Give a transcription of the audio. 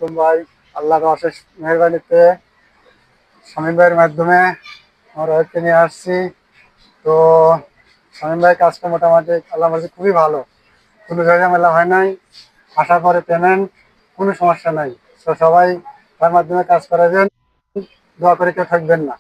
প্রীতম ভাই আল্লাহর অশেষ মেহেরবানিতে শামীম ভাইয়ের মাধ্যমে আমার ওয়াইফকে নিয়ে আসছি। তো শামীম ভাইয়ের কাজটা মোটামুটি আল্লাহর মধ্যে খুবই ভালো, কোনো ঝামেলা হয় নাই। আসার পরে পেমেন্ট কোনো সমস্যা নাই। তো সবাই তার মাধ্যমে কাজ করাবেন, দোয়া করে কেউ থাকবেন না।